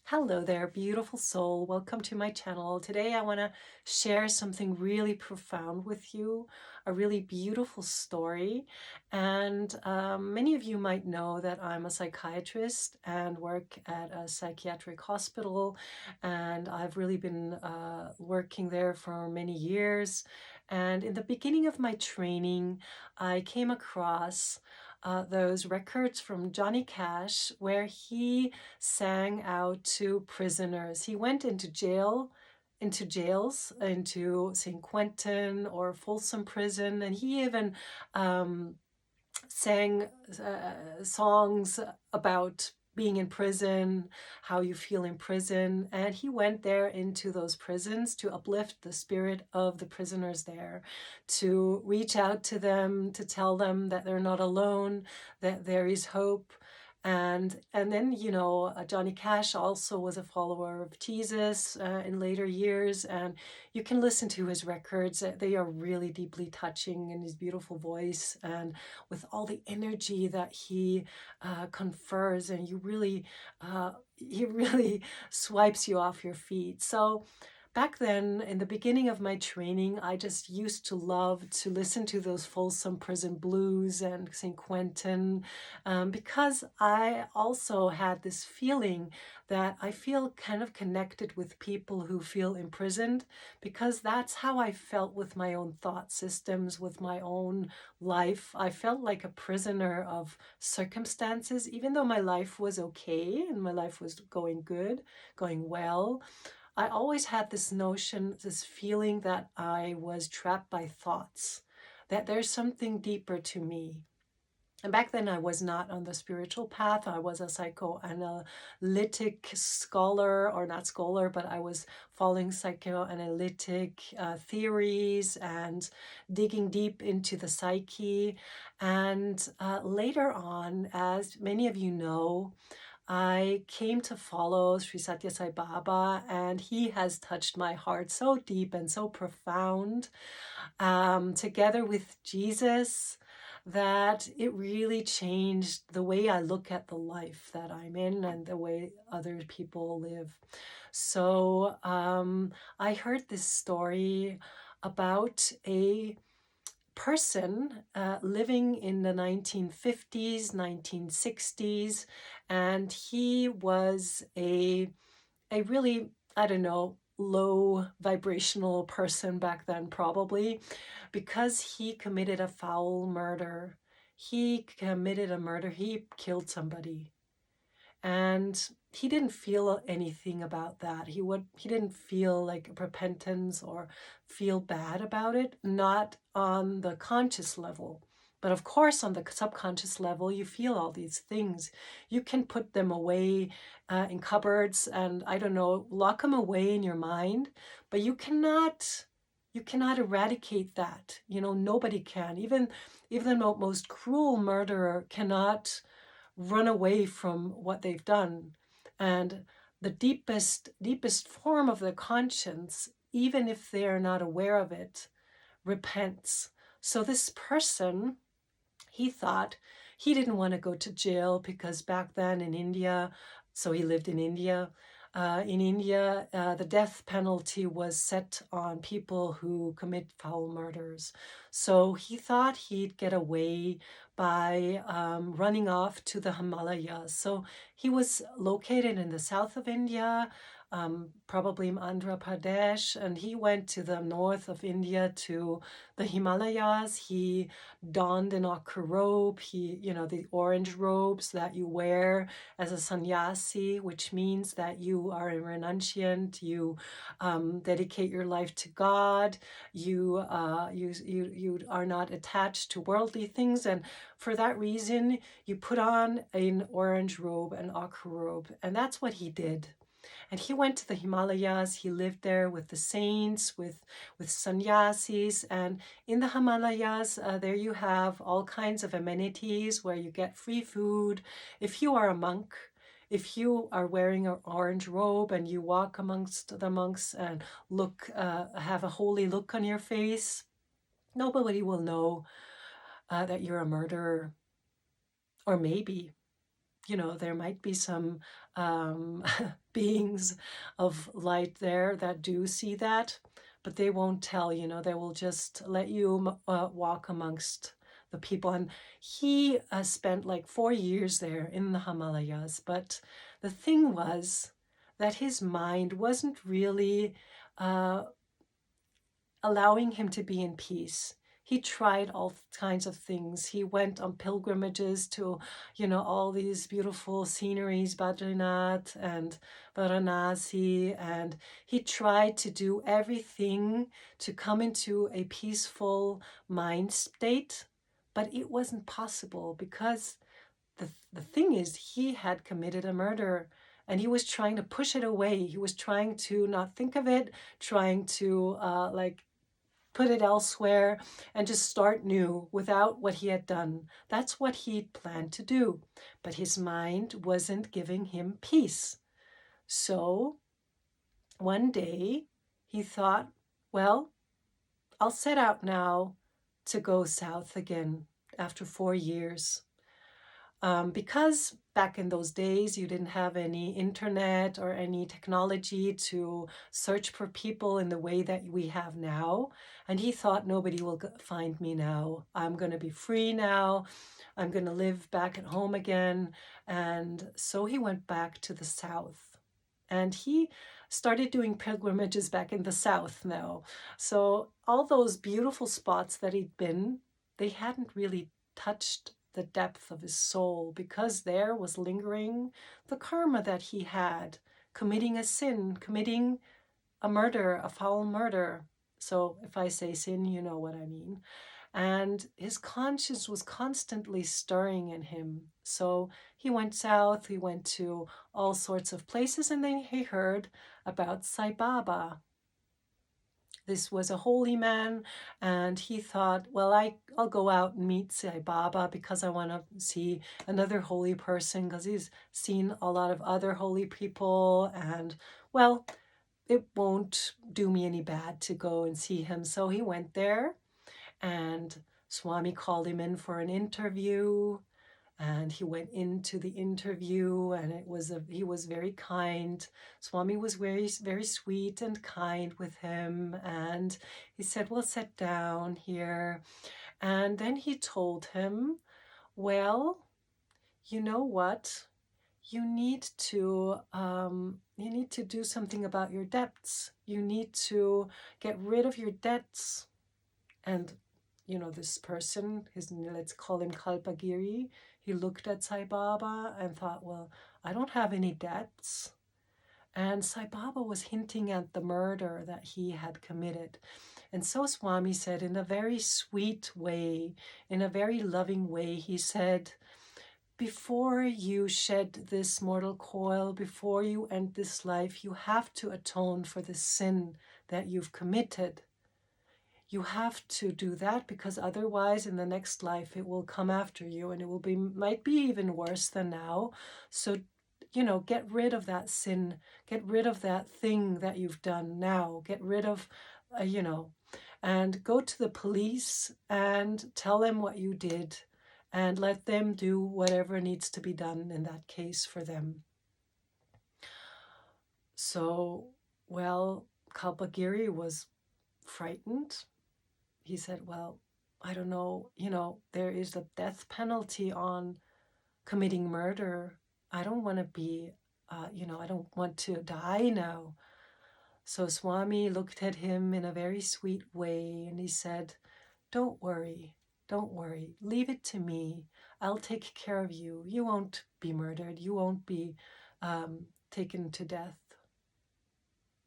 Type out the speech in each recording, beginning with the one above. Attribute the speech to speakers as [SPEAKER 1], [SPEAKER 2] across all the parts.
[SPEAKER 1] Hello there, beautiful soul. Welcome to my channel. Today I want to share something really profound with you, a really beautiful story. And many of you might know that I'm a psychiatrist and work at a psychiatric hospital. And I've really been working there for many years. And in the beginning of my training, I came across those records from Johnny Cash where he sang out to prisoners. He went into jails, into St. Quentin or Folsom Prison, and he even um, sang songs about being in prison, how you feel in prison. And he went there into those prisons to uplift the spirit of the prisoners there, to reach out to them, to tell them that they're not alone, that there is hope. And then, Johnny Cash also was a follower of Jesus in later years. And you can listen to his records. They are really deeply touching in his beautiful voice. And with all the energy that he confers, and he really swipes you off your feet. So back then, in the beginning of my training, I just used to love to listen to those Folsom Prison Blues and St. Quentin, because I also had this feeling that I feel kind of connected with people who feel imprisoned, because that's how I felt with my own thought systems, with my own life. I felt like a prisoner of circumstances, even though my life was okay and my life was going good, going well. I always had this notion, this feeling that I was trapped by thoughts, that there's something deeper to me. And back then, I was not on the spiritual path. I was a psychoanalytic scholar, or not scholar, but I was following psychoanalytic theories and digging deep into the psyche. And later on, as many of you know, I came to follow Sri Satya Sai Baba, and he has touched my heart so deep and so profound, together with Jesus, that it really changed the way I look at the life that I'm in and the way other people live. So I heard this story about a person living in the 1950s, 1960s, and he was a really, I don't know, low vibrational person back then, probably, because he committed a foul murder. He committed a murder. He killed somebody. And he didn't feel anything about that. He didn't feel like repentance or feel bad about it, not on the conscious level. But of course, on the subconscious level, you feel all these things. You can put them away in cupboards and, I don't know, lock them away in your mind, but you cannot eradicate that. Nobody can. Even the most cruel murderer cannot run away from what they've done. And the deepest form of their conscience, even if they are not aware of it, repents. So this person, he thought he didn't want to go to jail, because back then in India, so he lived in India. The death penalty was set on people who commit foul murders. So he thought he'd get away by running off to the Himalayas. So he was located in the south of India, probably in Andhra Pradesh, and he went to the north of India to the Himalayas. He donned an ochre robe, the orange robes that you wear as a sannyasi, which means that you are a renunciant, you dedicate your life to God, you are not attached to worldly things, and for that reason, you put on an orange robe, an ochre robe, and that's what he did. And he went to the Himalayas. He lived there with the saints, with sannyasis. And in the Himalayas, there you have all kinds of amenities where you get free food. If you are a monk, if you are wearing an orange robe and you walk amongst the monks and have a holy look on your face, nobody will know that you're a murderer. Or maybe, there might be some beings of light there that do see that, but they won't tell, they will just let you walk amongst the people. And he spent like 4 years there in the Himalayas. But the thing was that his mind wasn't really uh, allowing him to be in peace. He tried all kinds of things. He went on pilgrimages to, all these beautiful sceneries, Badrinath and Varanasi, and he tried to do everything to come into a peaceful mind state, but it wasn't possible because the thing is, he had committed a murder and he was trying to push it away. He was trying to not think of it, trying to put it elsewhere and just start new without what he had done. That's what he planned to do. But his mind wasn't giving him peace. So one day he thought, well, I'll set out now to go south again after 4 years. Because back in those days, you didn't have any internet or any technology to search for people in the way that we have now. And he thought, nobody will find me now. I'm going to be free now. I'm going to live back at home again. And so he went back to the south. And he started doing pilgrimages back in the south now. So all those beautiful spots that he'd been, they hadn't really touched the depth of his soul, because there was lingering the karma that he had, committing a sin, committing a murder, a foul murder. So if I say sin, you know what I mean. And his conscience was constantly stirring in him. So he went south, he went to all sorts of places, and then he heard about Sai Baba. This was a holy man, and he thought, well, I'll go out and meet Sai Baba because I want to see another holy person, because he's seen a lot of other holy people, and, well, it won't do me any bad to go and see him. So he went there, and Swami called him in for an interview. And he went into the interview, and he was very kind. Swami was very, very sweet and kind with him. And he said, well, sit down here. And then he told him, well, you know what? You need to do something about your debts. You need to get rid of your debts. And this person, let's call him Kalpagiri, he looked at Sai Baba and thought, well, I don't have any debts. And Sai Baba was hinting at the murder that he had committed. And so Swami said, in a very sweet way, in a very loving way, he said, before you shed this mortal coil, before you end this life, you have to atone for the sin that you've committed. You have to do that, because otherwise in the next life it will come after you, and it might be even worse than now. So, get rid of that sin, get rid of that thing that you've done now, get rid of, and go to the police and tell them what you did, and let them do whatever needs to be done in that case for them. So, well, Kalpagiri was frightened. He said, well, I don't know, there is a death penalty on committing murder. I don't want to be, I don't want to die now. So Swami looked at him in a very sweet way, and he said, don't worry, leave it to me. I'll take care of you. You won't be murdered. You won't be taken to death.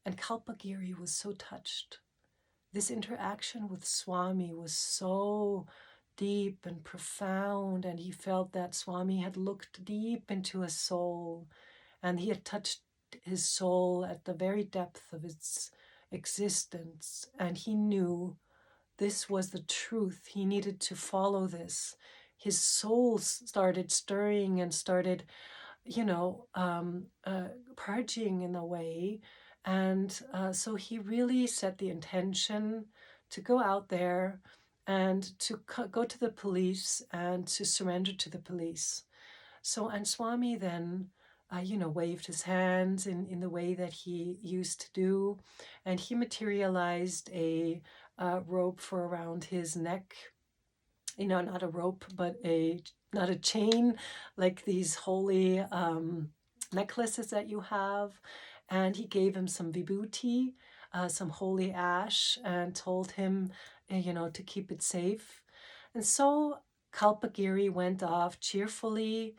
[SPEAKER 1] And Kalpagiri was so touched. This interaction with Swami was so deep and profound, and he felt that Swami had looked deep into his soul, and he had touched his soul at the very depth of its existence, and he knew this was the truth. He needed to follow this. His soul started stirring and started, purging in a way. And so he really set the intention to go out there and to go to the police and to surrender to the police. So, and Swami then waved his hands in the way that he used to do. And he materialized a rope for around his neck. Not a rope, but not a chain, like these holy necklaces that you have. And he gave him some vibhuti, some holy ash, and told him, to keep it safe. And so Kalpagiri went off cheerfully,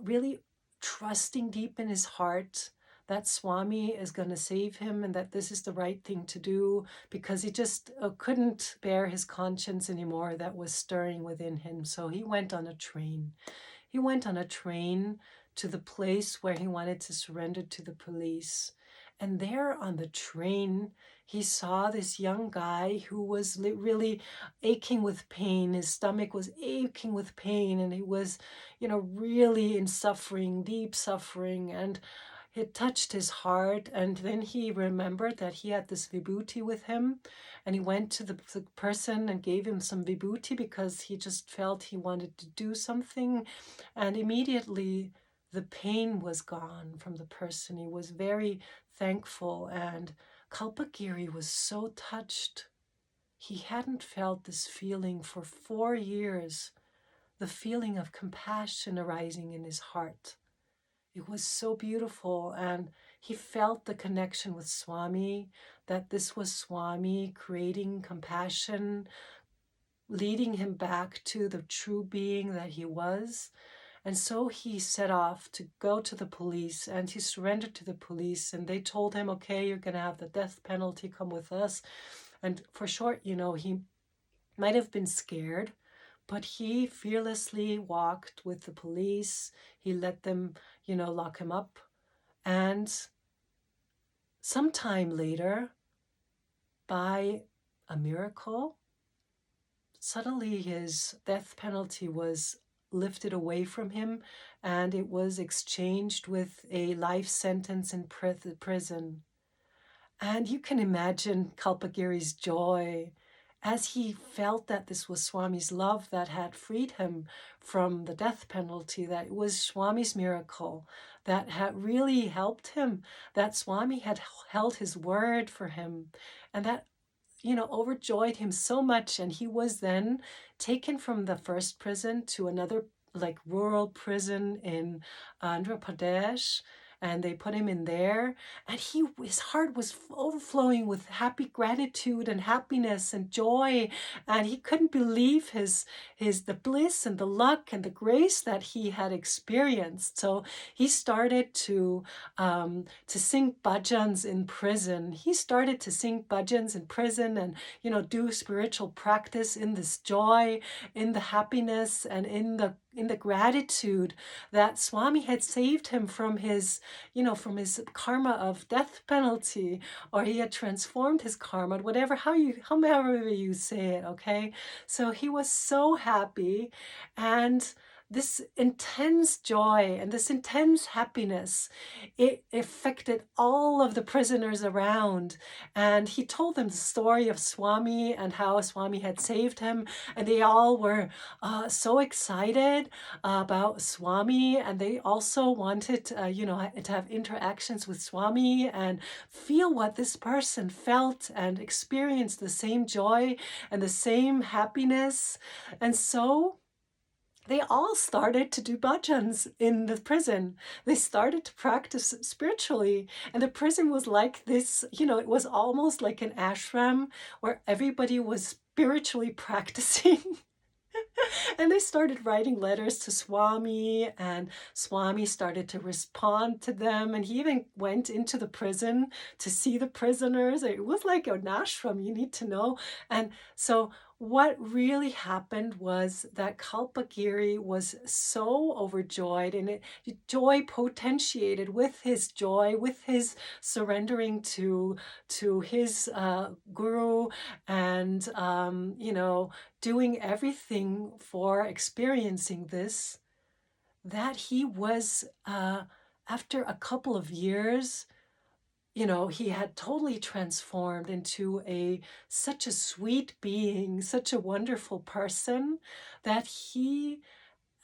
[SPEAKER 1] really trusting deep in his heart that Swami is going to save him and that this is the right thing to do, because he just couldn't bear his conscience anymore that was stirring within him. So he went on a train. He went on a train to the place where he wanted to surrender to the police. And there on the train, he saw this young guy who was really aching with pain. His stomach was aching with pain, and he was, really in suffering, deep suffering. And it touched his heart. And then he remembered that he had this vibhuti with him. And he went to the person and gave him some vibhuti because he just felt he wanted to do something. And immediately the pain was gone from the person. He was very thankful. And Kalpagiri was so touched. He hadn't felt this feeling for 4 years, the feeling of compassion arising in his heart. It was so beautiful, and he felt the connection with Swami, that this was Swami creating compassion, leading him back to the true being that he was. And so he set off to go to the police, and he surrendered to the police, and they told him, okay, you're going to have the death penalty, come with us. And for short, he might have been scared, but he fearlessly walked with the police. He let them, lock him up. And sometime later, by a miracle, suddenly his death penalty was lifted away from him, and it was exchanged with a life sentence in prison. And you can imagine Kalpagiri's joy as he felt that this was Swami's love that had freed him from the death penalty, that it was Swami's miracle that had really helped him, that Swami had held his word for him, and that overjoyed him so much. And he was then taken from the first prison to another rural prison in Andhra Pradesh, and they put him in there, and his heart was overflowing with happy gratitude and happiness and joy, and he couldn't believe the bliss and the luck and the grace that he had experienced. So he started to sing bhajans in prison. He started to sing bhajans in prison, and do spiritual practice in this joy, in the happiness, and in the gratitude that Swami had saved him from his karma of death penalty, or he had transformed his karma, however you say it, okay? So he was so happy, and this intense joy and this intense happiness, it affected all of the prisoners around. And he told them the story of Swami and how Swami had saved him, and they all were so excited about Swami, and they also wanted to have interactions with Swami and feel what this person felt and experience the same joy and the same happiness. And so they all started to do bhajans in the prison. They started to practice spiritually. And the prison was like this, it was almost like an ashram where everybody was spiritually practicing. And they started writing letters to Swami, and Swami started to respond to them. And he even went into the prison to see the prisoners. It was like an ashram, you need to know. And so what really happened was that Kalpagiri was so overjoyed, and joy potentiated with his joy, with his surrendering to his guru, and doing everything for experiencing this, that he was after a couple of years, he had totally transformed into such a sweet being, such a wonderful person, that he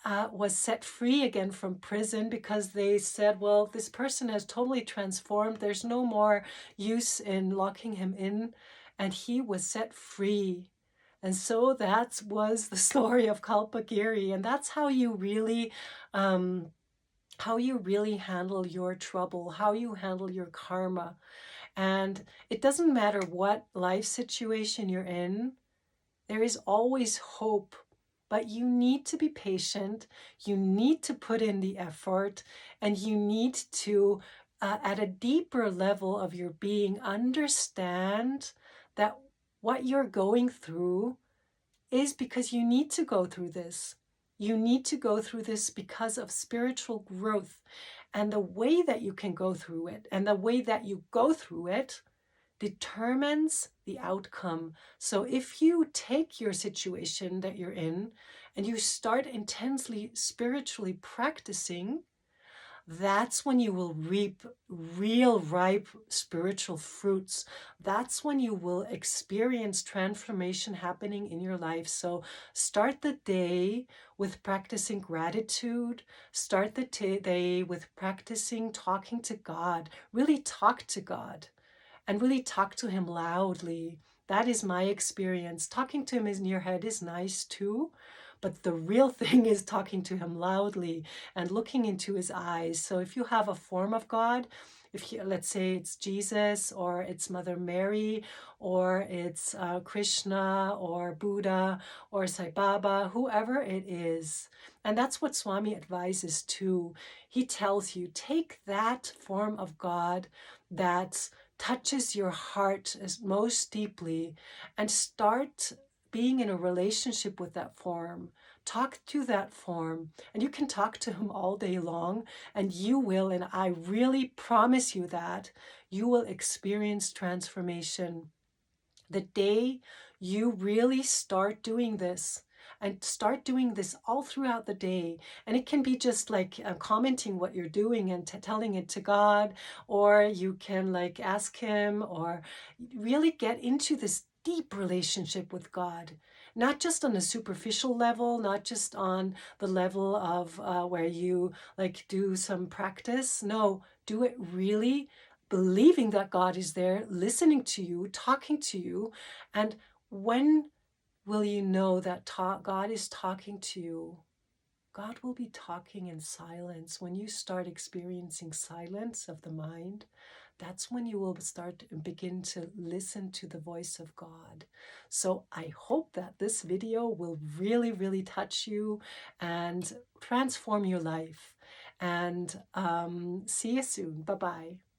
[SPEAKER 1] was set free again from prison because they said, well, this person has totally transformed. There's no more use in locking him in. And he was set free. And so that was the story of Kalpagiri. And that's um, how you really handle your trouble, how you handle your karma. And it doesn't matter what life situation you're in, there is always hope, but you need to be patient. You need to put in the effort, and you need to, at a deeper level of your being, understand that what you're going through is because you need to go through this. You need to go through this because of spiritual growth. And the way that you can go through it, and the way that you go through it, determines the outcome. So if you take your situation that you're in and you start intensely spiritually practicing, that's when you will reap real ripe spiritual fruits. That's when you will experience transformation happening in your life. So start the day with practicing gratitude. Start the day with practicing talking to God. Really talk to God and really talk to him loudly. That is my experience. Talking to him in your head is nice too, but the real thing is talking to him loudly and looking into his eyes. So if you have a form of God, if you, let's say it's Jesus or it's Mother Mary or it's Krishna or Buddha or Sai Baba, whoever it is, and that's what Swami advises too. He tells you, take that form of God that touches your heart most deeply and start being in a relationship with that form. Talk to that form, and you can talk to him all day long, and you will, and I really promise you that you will experience transformation the day you really start doing this. And start doing this all throughout the day. And it can be just like commenting what you're doing and telling it to God, or you can like ask him, or really get into this deep relationship with God. Not just on a superficial level, not just on the level of where you like do some practice. No, do it really believing that God is there, listening to you, talking to you. And when will you know that God is talking to you? God will be talking in silence. When you start experiencing silence of the mind, that's when you will start and begin to listen to the voice of God. So I hope that this video will really, really touch you and transform your life. And see you soon. Bye-bye.